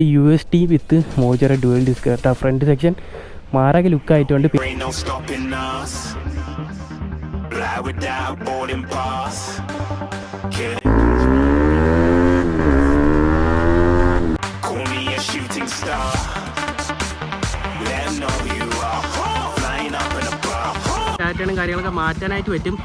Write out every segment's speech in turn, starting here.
UST with മോജറ dual disk കേട്ടോ. Front section മാരക ലുക്കായിട്ടുണ്ട്. പാറ്റേണും കാര്യങ്ങളൊക്കെ മാറ്റാനായിട്ട് പറ്റും.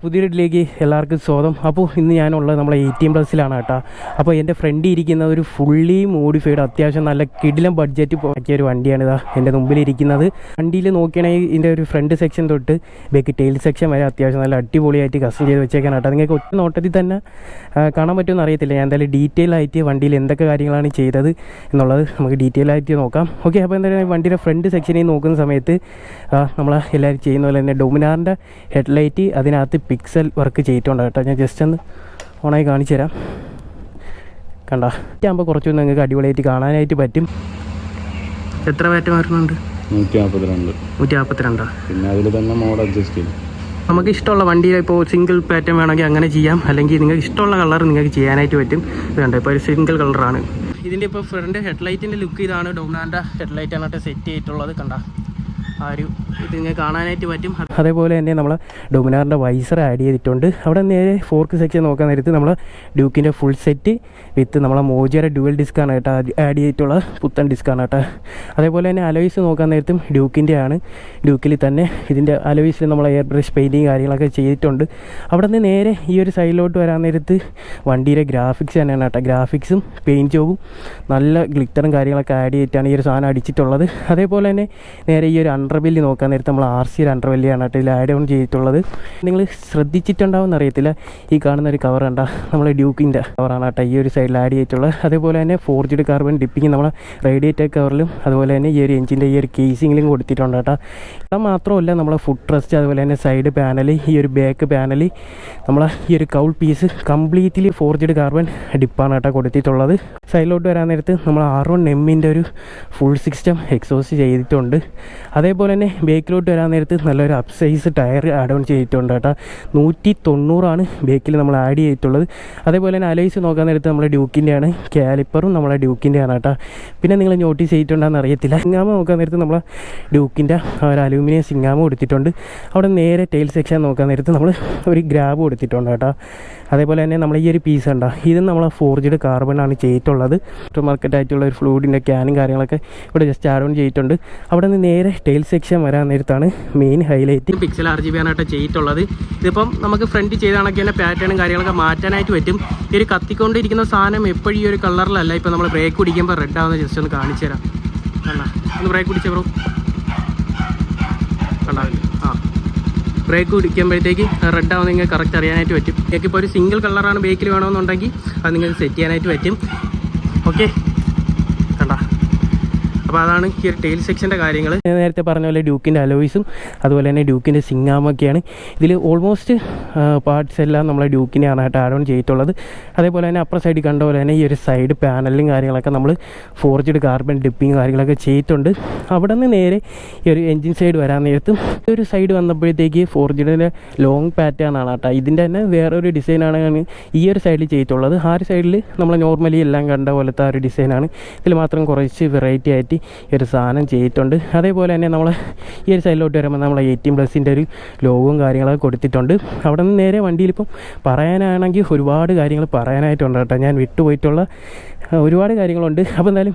പുതിയ വീട്ടിലേക്ക് എല്ലാവർക്കും സ്വാഗതം. അപ്പോൾ ഇന്ന് ഞാനുള്ളത് നമ്മളെ ATM+ കേട്ടോ. അപ്പോൾ എൻ്റെ ഫ്രണ്ട് ഇരിക്കുന്ന ഒരു ഫുള്ളി മോഡിഫൈഡ് അത്യാവശ്യം നല്ല കിടിലം ബഡ്ജറ്റ് പറ്റിയ ഒരു വണ്ടിയാണ് ഇതാ എൻ്റെ മുമ്പിലിരിക്കുന്നത്. വണ്ടിയിൽ നോക്കുകയാണെങ്കിൽ ഇതിൻ്റെ ഒരു ഫ്രണ്ട് സെക്ഷൻ തൊട്ട് ബാക്ക് ടെയിൽ സെക്ഷൻ വരെ അത്യാവശ്യം നല്ല അടിപൊളിയായിട്ട് കസ്റ്റം ചെയ്ത് വെച്ചേക്കാൻ കേട്ടോ. നിങ്ങൾക്ക് ഒറ്റ നോട്ടത്തിൽ തന്നെ കാണാൻ പറ്റുമെന്ന് അറിയത്തില്ല. ഞാൻ എന്തായാലും ഡീറ്റെയിൽ ആയിട്ട് വണ്ടിയിൽ എന്തൊക്കെ കാര്യങ്ങളാണ് ചെയ്തത് എന്നുള്ളത് നമുക്ക് ഡീറ്റെയിൽ ആയിട്ട് നോക്കാം. ഓക്കെ, അപ്പോൾ എന്തായാലും വണ്ടിയുടെ ഫ്രണ്ട് സെക്ഷനിൽ നോക്കുന്ന സമയത്ത് നമ്മൾ എല്ലാവരും ചെയ്യുന്ന പോലെ തന്നെ ഡൊമിനാറിൻ്റെ ഹെഡ്ലൈറ്റ് അതിനകത്ത് പിക്സൽ വർക്ക് ചെയ്തിട്ടുണ്ട് കേട്ടോ. ഞാൻ ജസ്റ്റ് ഒന്ന് ഓണായി കാണിച്ചു തരാം. കണ്ട ആകുമ്പോൾ കുറച്ചൊന്നും നിങ്ങൾക്ക് അടിപൊളിയായിട്ട് കാണാനായിട്ട് പറ്റും. എത്ര പാറ്റേൺ വരുന്നുണ്ട്? 142. പിന്നെ അതിൽ തന്നെ മോഡ് അഡ്ജസ്റ്റ് ചെയ്യും. നമുക്ക് ഇഷ്ടമുള്ള വണ്ടിയിൽ ഇപ്പോൾ സിംഗിൾ പാറ്റേൺ വേണമെങ്കിൽ അങ്ങനെ ചെയ്യാം, അല്ലെങ്കിൽ നിങ്ങൾക്ക് ഇഷ്ടമുള്ള കളർ നിങ്ങൾക്ക് ചെയ്യാനായിട്ട് പറ്റും. ഇതുണ്ട്, ഇപ്പോൾ ഒരു സിംഗിൾ കളറാണ് ഇതിൻ്റെ. ഇപ്പോൾ ഫ്രണ്ട് ഹെഡ്ലൈറ്റിൻ്റെ ലുക്ക് ഇതാണ്. ഡൊമിനാറിൻ്റെ ഹെഡ്ലൈറ്റാണ് കേട്ടോ സെറ്റ് ചെയ്തിട്ടുള്ളത്. കണ്ട ആ ഒരു ഇത് ഇങ്ങനെ കാണാനായിട്ട് പറ്റും. അതേപോലെ തന്നെ നമ്മൾ ഡൊമിനാറിൻ്റെ വൈസർ ആഡ് ചെയ്തിട്ടുണ്ട്. അവിടെ നേരെ ഫോർക്ക് സെക്ഷൻ നോക്കാൻ നേരത്ത് നമ്മൾ ഡ്യൂക്കിൻ്റെ ഫുൾ സെറ്റ് വിത്ത് നമ്മളെ മോജറ ഡുവൽ ഡിസ്ക്കാണ് കേട്ടോ ആഡ് ചെയ്തിട്ടുള്ള പുത്തൻ ഡിസ്ക്കാണ് കേട്ടോ. അതേപോലെ തന്നെ അലോയ്സ് നോക്കാൻ നേരത്തും ഡ്യൂക്കിൻ്റെ ആണ്. ഡ്യൂക്കിൽ തന്നെ ഇതിൻ്റെ അലോയ്സിൽ നമ്മൾ എയർ ബ്രഷ് പെയിൻറ്റിങ് കാര്യങ്ങളൊക്കെ ചെയ്തിട്ടുണ്ട്. അവിടെ നിന്ന് നേരെ ഈ ഒരു സൈഡിലോട്ട് വരാൻ നേരത്ത് വണ്ടിയുടെ ഗ്രാഫിക്സ് തന്നെയാണ് കേട്ടോ. ഗ്രാഫിക്സും പെയിൻറ്റ് ജോബും നല്ല ഗ്ലിറ്ററും കാര്യങ്ങളൊക്കെ ആഡ് ചെയ്തിട്ടാണ് ഈ ഒരു സാധനം അടിച്ചിട്ടുള്ളത്. അതേപോലെ തന്നെ നേരെ ഈ ഒരു അണ്ടർബെല്ലി നോക്കാൻ നേരത്തെ നമ്മൾ RC അണ്ടർബെല്ലിയാണ് കേട്ടോ ഇതിൽ ആഡ് ഓൺ ചെയ്തിട്ടുള്ളത്. നിങ്ങൾ ശ്രദ്ധിച്ചിട്ടുണ്ടാവുമെന്ന് അറിയത്തില്ല, ഈ കാണുന്ന ഒരു കവർ കണ്ട നമ്മൾ ഡ്യൂക്കിൻ്റെ കവറാണ് കേട്ടോ ഈ ഒരു സൈഡിൽ ആഡ് ചെയ്തിട്ടുള്ളത്. അതേപോലെ തന്നെ ഫോർജ്ഡ് കാർബൺ ഡിപ്പിങ് നമ്മൾ റേഡിയേറ്റർ കവറിലും അതുപോലെ തന്നെ ഈ ഒരു എഞ്ചിൻ്റെ ഈ ഒരു കേസിങ്ങിലും കൊടുത്തിട്ടുണ്ട് കേട്ടോ. അത് മാത്രമല്ല നമ്മൾ ഫുഡ് റെസ്റ്റ് അതുപോലെ തന്നെ സൈഡ് പാനൽ ഈ ഒരു ബാക്ക് പാനൽ നമ്മൾ ഈ ഒരു cowl piece completely forged carbon ഡിപ്പാണ് കേട്ടോ കൊടുത്തിട്ടുള്ളത്. സൈഡിലോട്ട് വരാൻ നേരത്ത് നമ്മൾ R1M ഒരു ഫുൾ സിസ്റ്റം എക്സോസ്റ്റ് ചെയ്തിട്ടുണ്ട്. അതേപോലെ തന്നെ ബേക്കിലോട്ട് വരാൻ നേരത്ത് നല്ലൊരു അപ്സൈസ് ടയർ ആഡ് ഓൺ ചെയ്തിട്ടുണ്ട് കേട്ടോ. 190 ബേക്കിൽ നമ്മൾ ആഡ് ചെയ്തിട്ടുള്ളത്. അതേപോലെ തന്നെ അലൈസ് നോക്കാൻ നേരത്ത് നമ്മളെ ഡ്യൂക്കിൻ്റെയാണ്. കാലിപ്പറും നമ്മളെ ഡ്യൂക്കിൻ്റെയാണ് കേട്ടോ. പിന്നെ നിങ്ങൾ നോട്ടീസ് ചെയ്തിട്ടുണ്ടെന്ന് അറിയത്തില്ല, സിങ്ങാമ നോക്കാൻ നേരത്ത് നമ്മളെ ഡ്യൂക്കിൻ്റെ ഒരു അലൂമിനിയം സിങ്ങാമ കൊടുത്തിട്ടുണ്ട്. അവിടെ നേരെ ടെയിൽ സെക്ഷൻ നോക്കാൻ നേരത്ത് നമ്മൾ ഒരു ഗ്രാബ് കൊടുത്തിട്ടുണ്ട് കേട്ടോ. അതേപോലെ തന്നെ നമ്മൾ ഈ ഒരു പീസ് ഉണ്ടോ, ഇത് നമ്മൾ ഫോർജ്ഡ് കാർബണാണ് ചെയ്തിട്ടുള്ളത്. മാർക്കറ്റായിട്ടുള്ള ഒരു ഫ്ലൂയിഡിൻ്റെ ക്യാനും കാര്യങ്ങളൊക്കെ ഇവിടെ ജസ്റ്റ് ആഡ് ഓൺ ചെയ്തിട്ടുണ്ട്. അവിടെ നിന്ന് നേരെ ടെയിൽ സെക്ഷൻ വരാൻ നേരത്താണ് മെയിൻ ഹൈലൈറ്റ്. പിക്സൽ RGB ആണ് ചെയ്തിട്ടുള്ളത്. ഇതിപ്പം നമുക്ക് ഫ്രണ്ട് ചെയ്താണെങ്കിൽ തന്നെ പാറ്റേണും കാര്യങ്ങളൊക്കെ മാറ്റാനായിട്ട് പറ്റും. ഈ ഒരു കത്തിക്കൊണ്ടിരിക്കുന്ന സാധനം എപ്പോഴും ഈ ഒരു കളറിലല്ല. ഇപ്പോൾ നമ്മൾ ബ്രേക്ക് പിടിക്കുമ്പോൾ റെഡ് ആവുന്ന ജസ്റ്റ് ഒന്ന് കാണിച്ചു തരാം. കണ്ടാ, ഒന്ന് ബ്രേക്ക് പിടിച്ചേ ബ്രോ. കണ്ടാ, ബ്രേക്ക് പിടിക്കുമ്പോഴത്തേക്ക് റെഡ് ആവുന്ന നിങ്ങൾക്ക് കറക്റ്റ് അറിയാനായിട്ട് പറ്റും. നിങ്ങൾക്ക് ഇപ്പോൾ ഒരു സിംഗിൾ കളറാണ് ബേക്കിൽ വേണമെന്നുണ്ടെങ്കിൽ അത് നിങ്ങൾക്ക് സെറ്റ് ചെയ്യാനായിട്ട് പറ്റും. ഓക്കെ, കണ്ടാ. അപ്പോൾ അതാണ് ഈ ഒരു ടെയിൽ സെക്ഷൻ്റെ കാര്യങ്ങൾ. നേരത്തെ പറഞ്ഞ പോലെ ഡ്യൂക്കിൻ്റെ അലോയ്സും അതുപോലെ തന്നെ ഡ്യൂക്കിൻ്റെ സിങ്ങാമൊക്കെയാണ് ഇതിൽ ഓൾമോസ്റ്റ് പാർട്സ് എല്ലാം നമ്മളെ ഡ്യൂക്കിനെയാണ് ആയിട്ട് ആഡ് ഓൺ ചെയ്തിട്ടുള്ളത്. അതേപോലെ തന്നെ അപ്പുറം സൈഡിൽ കണ്ട പോലെ തന്നെ ഈ ഒരു സൈഡ് പാനലും കാര്യങ്ങളൊക്കെ നമ്മൾ ഫോർജ്ഡ് കാർബൺ ഡിപ്പിങ് കാര്യങ്ങളൊക്കെ ചെയ്തിട്ടുണ്ട്. അവിടെ നിന്ന് നേരെ ഈ ഒരു എൻജിൻ സൈഡ് വരാൻ നേരത്തും ഈ ഒരു സൈഡ് വന്നപ്പോഴത്തേക്ക് ഫോർജ്ഡിൻ്റെ ലോങ് പാറ്റേൺ ആണ് കേട്ടോ. ഇതിൻ്റെ തന്നെ വേറൊരു ഡിസൈനാണ് ഈ ഒരു സൈഡിൽ ചെയ്തിട്ടുള്ളത്. ആ ഒരു സൈഡിൽ നമ്മൾ നോർമലി എല്ലാം കണ്ട പോലത്തെ ആ ഒരു ഡിസൈനാണ്. ഇതിൽ മാത്രം കുറച്ച് വെറൈറ്റി ആയിട്ട് ഈ ഒരു സാധനം ചെയ്തിട്ടുണ്ട്. അതേപോലെ തന്നെ നമ്മൾ ഈ ഒരു സൈഡിലോട്ട് വരുമ്പോൾ നമ്മൾ ATM+ ഒരു ലോഗോവും കാര്യങ്ങളൊക്കെ കൊടുത്തിട്ടുണ്ട്. അവിടെ നിന്ന് നേരെ വണ്ടിയിലിപ്പം പറയാനാണെങ്കിൽ ഒരുപാട് കാര്യങ്ങൾ പറയാനായിട്ടുണ്ട് കേട്ടോ. ഞാൻ വിട്ടുപോയിട്ടുള്ള ഒരുപാട് കാര്യങ്ങളുണ്ട്. അപ്പോൾ എന്തായാലും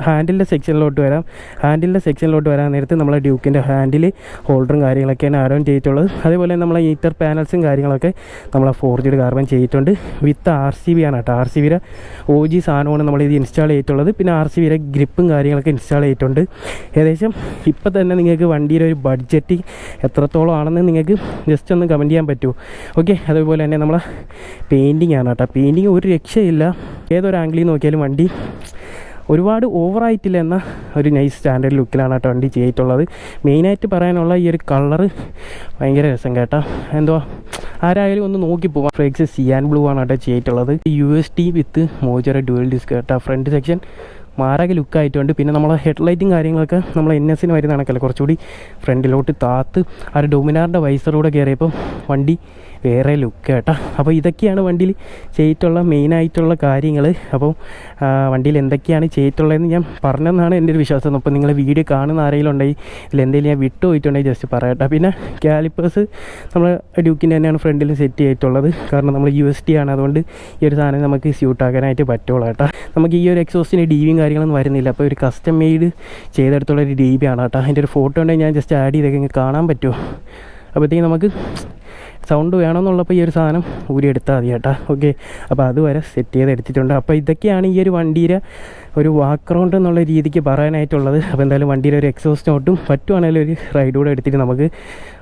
ഹാൻഡിലിൻ്റെ സെക്ഷനിലോട്ട് വരാം. ഹാൻഡിലിൻ്റെ സെക്ഷനിലോട്ട് വരാൻ നേരത്ത് നമ്മളെ ഡ്യൂക്കിൻ്റെ ഹാൻഡിൽ ഹോൾഡറും കാര്യങ്ങളൊക്കെയാണ് ആഡ് ഓൺ ചെയ്തിട്ടുള്ളത്. അതേപോലെ നമ്മളെ ഈത്തർ പാനൽസും കാര്യങ്ങളൊക്കെ നമ്മളെ ഫോർജ്ഡ് കാർബൺ ചെയ്തിട്ടുണ്ട്. വിത്ത് RCB ആണ് കേട്ടോ. RCBയുടെ OG സാധനമാണ് നമ്മളിത് ഇൻസ്റ്റാൾ ചെയ്തിട്ടുള്ളത്. പിന്നെ RCBയുടെ ഗ്രിപ്പും കാര്യങ്ങളൊക്കെ ഇൻസ്റ്റാൾ ചെയ്തിട്ടുണ്ട്. ഏകദേശം ഇപ്പം തന്നെ നിങ്ങൾക്ക് വണ്ടിയുടെ ഒരു ബഡ്ജറ്റ് എത്രത്തോളം ആണെന്ന് നിങ്ങൾക്ക് ജസ്റ്റ് ഒന്ന് കമൻറ്റ് ചെയ്യാൻ പറ്റുമോ? ഓക്കെ, അതേപോലെ തന്നെ നമ്മളെ പെയിൻറ്റിങ് ആണ് കേട്ടോ. പെയിൻറ്റിങ് ഒരു രക്ഷയില്ല. ഏതൊരു ആംഗിളിൽ നോക്കിയാലും വണ്ടി ഒരുപാട് ഓവറായിട്ടില്ല എന്ന ഒരു നൈസ് സ്റ്റാൻഡേർഡ് ലുക്കിലാണ് കേട്ടോ വണ്ടി ചെയ്തിട്ടുള്ളത്. മെയിനായിട്ട് പറയാനുള്ള ഈ ഒരു കളറ് ഭയങ്കര രസം കേട്ടോ. എന്തുവാ ആരായാലും ഒന്ന് നോക്കി പോവാം. ഫ്രേക്സ് സിയാൻ ബ്ലൂ ആണ് കേട്ടോ ചെയ്തിട്ടുള്ളത്. UST വിത്ത് മോജറ ഡ്യുവൽ ഡിസ്ക് കേട്ടോ. ഫ്രണ്ട് സെക്ഷൻ മാറാകെ ലുക്കായിട്ടുണ്ട്. പിന്നെ നമ്മളെ ഹെഡ്ലൈറ്റും കാര്യങ്ങളൊക്കെ നമ്മൾ NSന് വരുന്ന കണക്കല്ല, കുറച്ചുകൂടി ഫ്രണ്ടിലോട്ട് താത്ത് ആ ഒരു ഡൊമിനാറിൻ്റെ വൈസറൂടെ കയറിയപ്പം വണ്ടി വേറെ ലുക്ക് കേട്ടോ. അപ്പോൾ ഇതൊക്കെയാണ് വണ്ടിയിൽ ചെയ്തിട്ടുള്ള മെയിനായിട്ടുള്ള കാര്യങ്ങൾ. അപ്പോൾ വണ്ടിയിൽ എന്തൊക്കെയാണ് ചെയ്തിട്ടുള്ളതെന്ന് ഞാൻ പറഞ്ഞതെന്നാണ് എൻ്റെ ഒരു വിശ്വാസം. അപ്പോൾ നിങ്ങൾ വീഡിയോ കാണുന്ന ആരെങ്കിലും ഉണ്ടെങ്കിൽ ഇതിലെന്തെങ്കിലും ഞാൻ വിട്ടു പോയിട്ടുണ്ടെങ്കിൽ ജസ്റ്റ് പറയട്ടെ. പിന്നെ കാലിപ്പേഴ്സ് നമ്മൾ ഡ്യൂക്കിൻ്റെ തന്നെയാണ് ഫ്രണ്ടിൽ സെറ്റ് ചെയ്തിട്ടുള്ളത്. കാരണം നമ്മൾ UST ആണ്, അതുകൊണ്ട് ഈ ഒരു സാധനം നമുക്ക് സ്യൂട്ടാക്കാനായിട്ട് പറ്റുള്ളൂ കേട്ടോ. നമുക്ക് ഈ ഒരു എക്സോസ്റ്റിന് DBയും കാര്യങ്ങളൊന്നും വരുന്നില്ല. അപ്പോൾ ഒരു കസ്റ്റം മെയ്ഡ് ചെയ്തെടുത്തുള്ളൊരു DB ആണ് കേട്ടോ. അതിൻ്റെ ഒരു ഫോട്ടോ ഉണ്ടെങ്കിൽ ഞാൻ ജസ്റ്റ് ആഡ് ചെയ്തൊക്കെ കാണാൻ പറ്റുമോ. അപ്പോഴത്തേക്കും നമുക്ക് സൗണ്ട് വേണമെന്നുള്ളപ്പോൾ ഈ ഒരു സാധനം ഊരിയെടുത്താൽ മതി കേട്ടോ. ഓക്കെ, അപ്പോൾ അതുവരെ സെറ്റ് ചെയ്ത് എടുത്തിട്ടുണ്ട്. അപ്പോൾ ഇതൊക്കെയാണ് ഈ ഒരു വണ്ടിയുടെ ഒരു വാക്ക് റൗണ്ട് എന്നുള്ള രീതിക്ക് പറയാനായിട്ടുള്ളത്. അപ്പോൾ എന്തായാലും വണ്ടിയുടെ ഒരു എക്സോസ്റ്റ് നോട്ടും പറ്റുവാണെങ്കിലും ഒരു റൈഡ് കൂടെ എടുത്തിട്ട് നമുക്ക്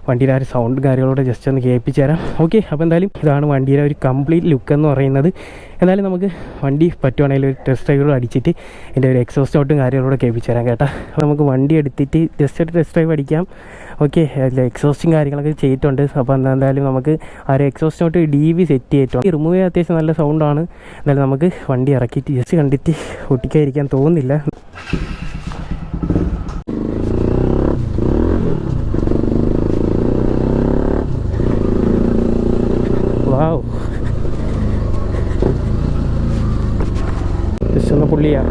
വണ്ടിയുടെ ആ ഒരു സൗണ്ട് കാര്യങ്ങളോടെ ജസ്റ്റ് ഒന്ന് കേൾപ്പിച്ച് തരാം. ഓക്കെ, അപ്പോൾ എന്തായാലും ഇതാണ് വണ്ടിയുടെ ഒരു കംപ്ലീറ്റ് ലുക്ക് എന്ന് പറയുന്നത്. എന്തായാലും നമുക്ക് വണ്ടി പറ്റുവാണെങ്കിൽ ഒരു ടെസ്റ്റ് ഡ്രൈവ് അടിച്ചിട്ട് എൻ്റെ ഒരു എക്സോസ്റ്റ് നോട്ടും കാര്യങ്ങളോടെ കേൾപ്പിച്ച് തരാം കേട്ടോ. അപ്പോൾ നമുക്ക് വണ്ടി എടുത്തിട്ട് ജസ്റ്റ് ഒരു ടെസ്റ്റ് ഡ്രൈവ് അടിക്കാം. ഓക്കെ, അതിൽ എക്സോസ്റ്റും കാര്യങ്ങളൊക്കെ ചെയ്തിട്ടുണ്ട്. അപ്പോൾ എന്തായാലും നമുക്ക് ആ ഒരു എക്സോസ്റ്റ് നോട്ട് DB സെറ്റ് ചെയ്തിട്ടുണ്ട്. റിമൂവ് ചെയ്യാൻ അത്യാവശ്യം നല്ല സൗണ്ടാണ്. എന്തായാലും നമുക്ക് വണ്ടി ഇറക്കിയിട്ട് ജസ്റ്റ് കണ്ടിട്ട് ഒട്ടിക്കാതിരിക്കാൻ തോന്നുന്നില്ല. വാവ്, ജസ്റ്റ് ഒന്ന് പുള്ളിയാ.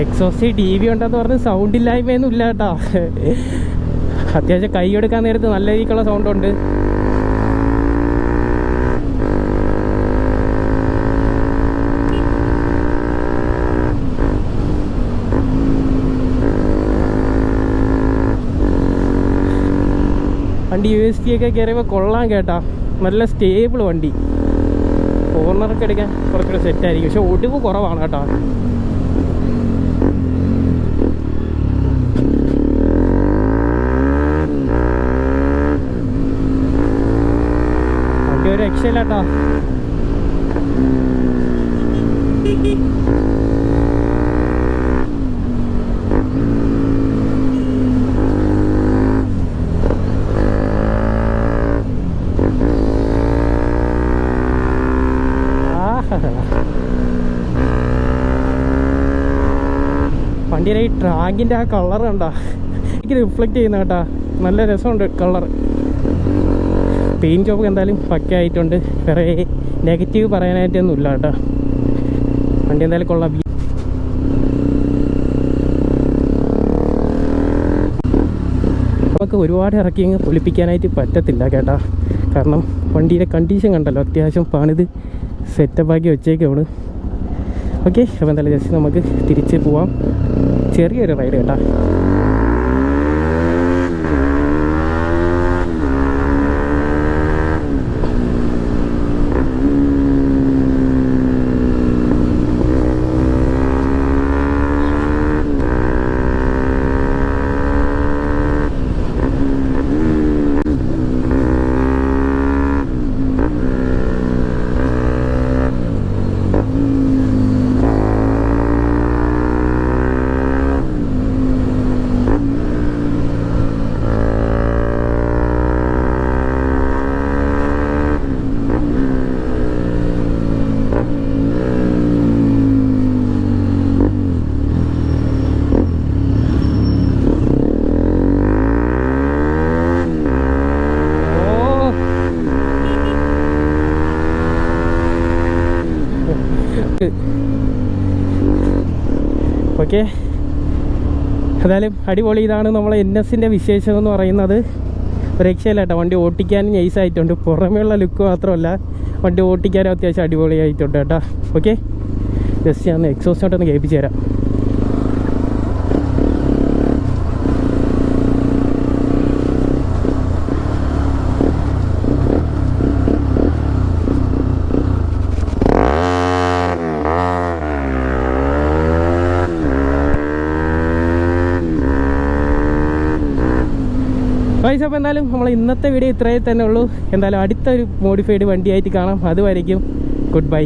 എക്സോസ്റ്റ് DB ഉണ്ടെന്ന് പറഞ്ഞ് സൗണ്ട് ഇല്ലായ്മയൊന്നും ഇല്ല കേട്ടോ. അത്യാവശ്യം കൈ എടുക്കാൻ നേരത്ത് നല്ല രീതിക്കുള്ള സൗണ്ടുണ്ട്. വണ്ടി UST ഒക്കെ കയറിയപ്പോൾ കൊള്ളാൻ കേട്ടാ. നല്ല സ്റ്റേബിൾ വണ്ടി. കോർണറൊക്കെ എടുക്കാൻ കുറച്ചുകൂടെ സെറ്റായിരിക്കും. പക്ഷെ ഒടിവ് കുറവാണ് കേട്ടോ. വണ്ടി ഒരു രക്ഷയില്ല കേട്ടോ. വണ്ടിയുടെ ഈ ട്രാങ്കിൻ്റെ ആ കളർ കണ്ടാ എനിക്ക് റിഫ്ലക്റ്റ് ചെയ്യുന്ന കേട്ടാ. നല്ല രസമുണ്ട് കളർ. പെയിൻറ്റ് ജോബ് എന്തായാലും പക്ക ആയിട്ടുണ്ട്. വേറെ നെഗറ്റീവ് പറയാനായിട്ടൊന്നും ഇല്ല കേട്ടോ. വണ്ടി എന്തായാലും കൊള്ളാം. നമുക്ക് ഒരുപാട് ഇറക്കി പൊളിപ്പിക്കാനായിട്ട് പറ്റത്തില്ല കേട്ടാ. കാരണം വണ്ടിയുടെ കണ്ടീഷൻ കണ്ടല്ലോ, അത്യാവശ്യം പണിത് സെറ്റപ്പാക്കി വെച്ചേക്കാണ്. ഓക്കെ, അപ്പോൾ എന്തായാലും ജസ്റ്റ് നമുക്ക് തിരിച്ച് പോവാം. ചെറിയൊരു റൈഡ് കേട്ടാ. ഓക്കെ, എന്തായാലും അടിപൊളി. ഇതാണ് നമ്മളെ NSൻ്റെ വിശേഷം എന്ന് പറയുന്നത്. രക്ഷയില്ല കേട്ടോ. വണ്ടി ഓട്ടിക്കാനും നൈസായിട്ടുണ്ട്. പുറമേയുള്ള ലുക്ക് മാത്രമല്ല, വണ്ടി ഓട്ടിക്കാനും അത്യാവശ്യം അടിപൊളിയായിട്ടുണ്ട് കേട്ടോ. ഓക്കെ, ജസ്റ്റ് ഞാൻ എക്സോസ്റ്റോട്ടൊന്ന് കേൾപ്പിച്ച് തരാം. ഗൈസ്, അപ്പോൾ എന്തായാലും നമ്മൾ ഇന്നത്തെ വീഡിയോ ഇത്രയേ തന്നെ ഉള്ളൂ. എന്തായാലും അടുത്തൊരു മോഡിഫൈഡ് വണ്ടിയായിട്ട് കാണാം. അതുവരെയ്ക്കും ഗുഡ് ബൈ.